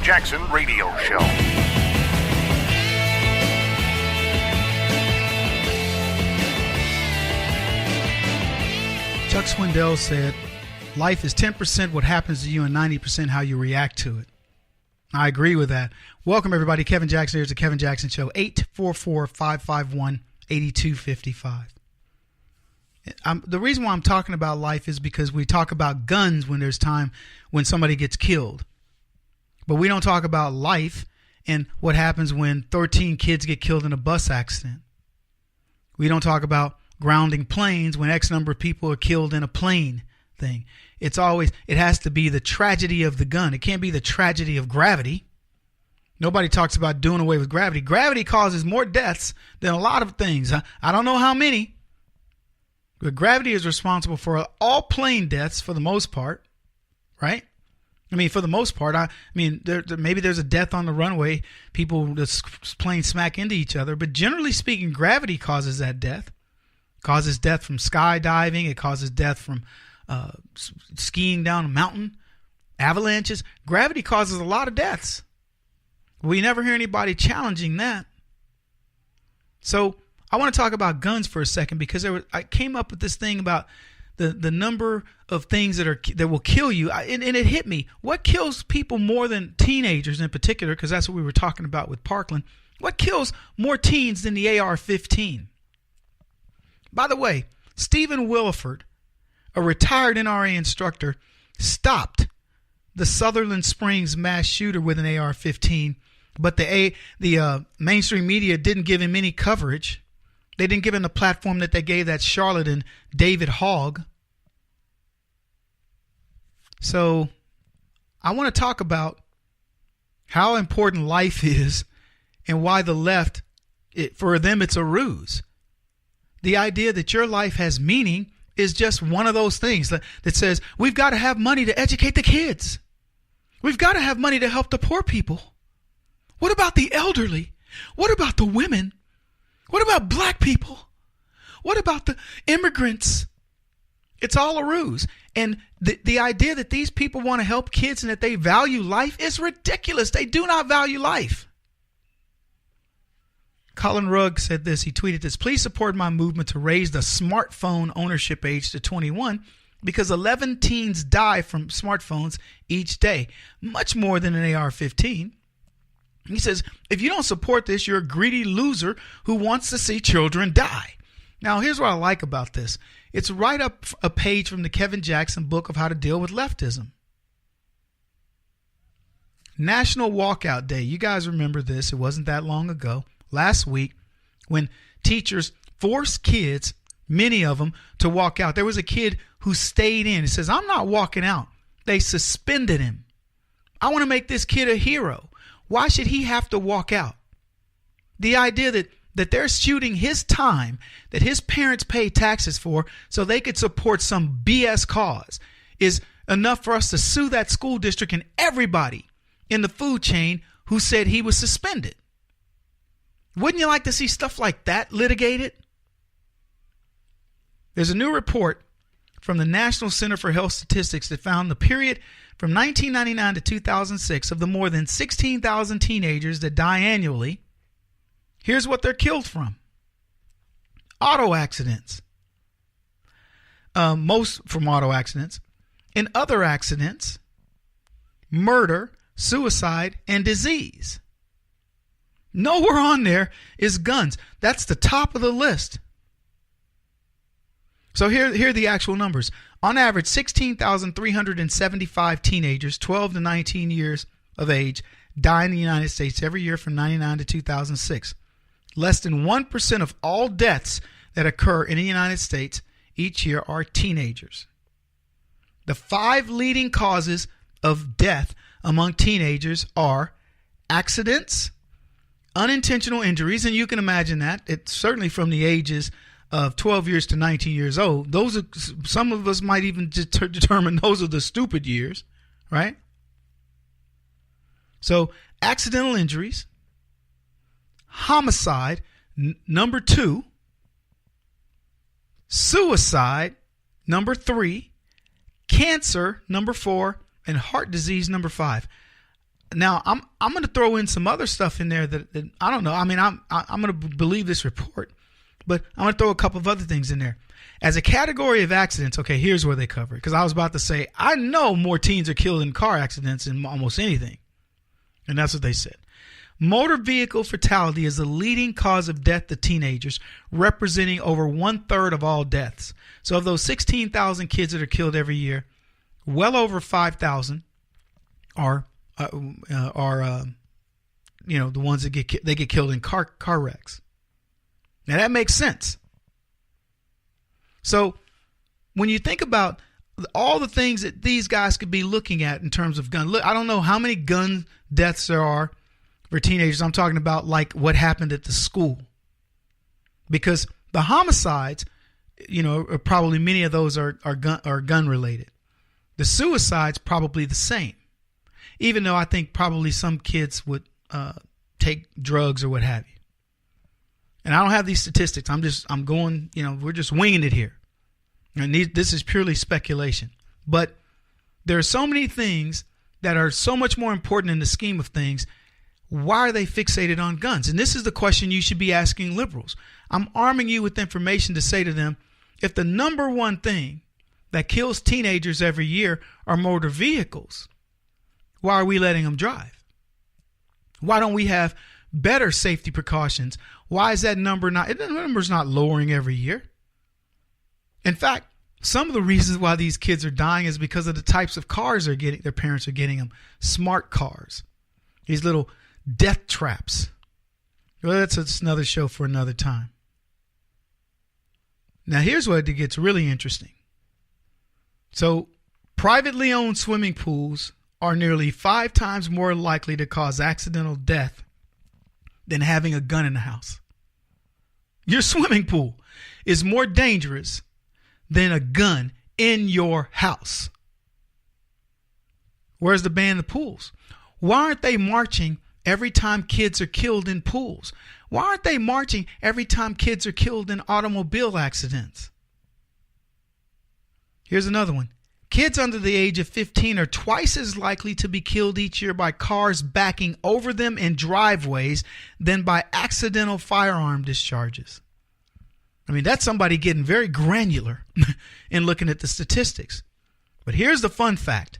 Jackson Radio Show. Chuck Swindoll said, life is 10% what happens to you and 90% how you react to it. I agree with that. Welcome, everybody. Kevin Jackson here. It's the Kevin Jackson Show, 844-551-8255. The reason why I'm talking about life is because we talk about guns when there's time when somebody gets killed. But we don't talk about life and what happens when 13 kids get killed in a bus accident. We don't talk about grounding planes when X number of people are killed in a plane thing. It has to be the tragedy of the gun. It can't be the tragedy of gravity. Nobody talks about doing away with gravity. Gravity causes more deaths than a lot of things. I don't know how many, but gravity is responsible for all plane deaths for the most part, right? I mean, for the most part, maybe there's a death on the runway, people just plane smack into each other, but generally speaking, gravity causes that death. It causes death from skydiving. It causes death from skiing down a mountain, avalanches. Gravity causes a lot of deaths. We never hear anybody challenging that. So I want to talk about guns for a second because I came up with this thing about the number of things that will kill you, and it hit me. What kills people more than teenagers in particular, because that's what we were talking about with Parkland, what kills more teens than the AR-15? By the way, Stephen Williford, a retired NRA instructor, stopped the Sutherland Springs mass shooter with an AR-15, but the mainstream media didn't give him any coverage. They didn't give him the platform that they gave that charlatan David Hogg. So I want to talk about how important life is and why the left, for them, it's a ruse. The idea that your life has meaning is just one of those things that says we've got to have money to educate the kids. We've got to have money to help the poor people. What about the elderly? What about the women? What about black people? What about the immigrants? It's all a ruse. And the idea that these people want to help kids and that they value life is ridiculous. They do not value life. Colin Rugg said this. He tweeted this: please support my movement to raise the smartphone ownership age to 21 because 11 teens die from smartphones each day, much more than an AR-15. He says, if you don't support this, you're a greedy loser who wants to see children die. Now, here's what I like about this. It's right up a page from the Kevin Jackson book of how to deal with leftism. National Walkout Day. You guys remember this. It wasn't that long ago. Last week, when teachers forced kids, many of them, to walk out. There was a kid who stayed in. He says, I'm not walking out. They suspended him. I want to make this kid a hero. Why should he have to walk out? The idea that they're shooting his time that his parents pay taxes for so they could support some BS cause is enough for us to sue that school district and everybody in the food chain who said he was suspended. Wouldn't you like to see stuff like that litigated? There's a new report from the National Center for Health Statistics that found the period from 1999 to 2006 of the more than 16,000 teenagers that die annually. Here's what they're killed from. Auto accidents. Most from auto accidents. In other accidents, murder, suicide, and disease. Nowhere on there is guns. That's the top of the list. So here are the actual numbers. On average, 16,375 teenagers, 12 to 19 years of age, die in the United States every year from 1999 to 2006. Less than 1% of all deaths that occur in the United States each year are teenagers. The 5 leading causes of death among teenagers are accidents, unintentional injuries, and you can imagine that. It's certainly from the ages of 12 years to 19 years old. Those are, some of us might even determine those are the stupid years, right? So accidental injuries, homicide, number 2, suicide, number 3, cancer, number 4, and heart disease, number 5. Now I'm going to throw in some other stuff in there that I don't know. I mean, I'm going to believe this report, but I'm going to throw a couple of other things in there. As a category of accidents, okay, here's where they cover it. Because I was about to say, I know more teens are killed in car accidents than almost anything. And that's what they said. Motor vehicle fatality is the leading cause of death to teenagers, representing over 1/3 of all deaths. So of those 16,000 kids that are killed every year, well over 5,000 are the ones that get killed in car wrecks. Now that makes sense. So when you think about all the things that these guys could be looking at in terms of gun, look, I don't know how many gun deaths there are for teenagers. I'm talking about like what happened at the school, because the homicides, probably many of those are gun related. The suicides probably the same, even though I think probably some kids would take drugs or what have you. And I don't have these statistics. I'm going, we're just winging it here. And this is purely speculation. But there are so many things that are so much more important in the scheme of things. Why are they fixated on guns? And this is the question you should be asking liberals. I'm arming you with information to say to them, if the number one thing that kills teenagers every year are motor vehicles, why are we letting them drive? Why don't we have better safety precautions? Why is that number's not lowering every year? In fact, some of the reasons why these kids are dying is because of the types of cars their parents are getting them. Smart cars. These little death traps. Well, that's another show for another time. Now, here's where it gets really interesting. So, privately owned swimming pools are nearly 5 times more likely to cause accidental death than having a gun in the house. Your swimming pool is more dangerous than a gun in your house. Where's the ban of pools? Why aren't they marching every time kids are killed in pools? Why aren't they marching every time kids are killed in automobile accidents? Here's another one. Kids under the age of 15 are twice as likely to be killed each year by cars backing over them in driveways than by accidental firearm discharges. I mean, that's somebody getting very granular in looking at the statistics. But here's the fun fact.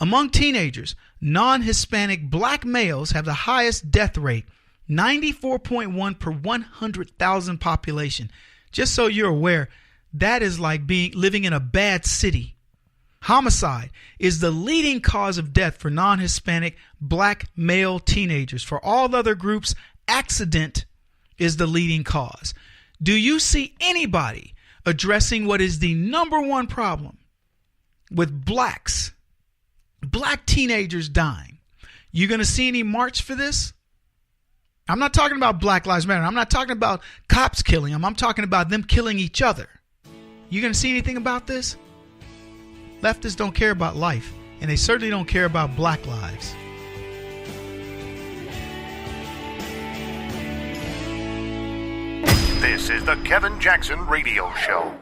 Among teenagers, non-Hispanic black males have the highest death rate, 94.1 per 100,000 population. Just so you're aware, that is like living in a bad city. Homicide is the leading cause of death for non-Hispanic black male teenagers. For all other groups, accident is the leading cause. Do you see anybody addressing what is the number one problem with black teenagers dying? You going to see any march for this? I'm not talking about Black Lives Matter. I'm not talking about cops killing them. I'm talking about them killing each other. You going to see anything about this? Leftists don't care about life, and they certainly don't care about black lives. This is the Kevin Jackson Radio Show.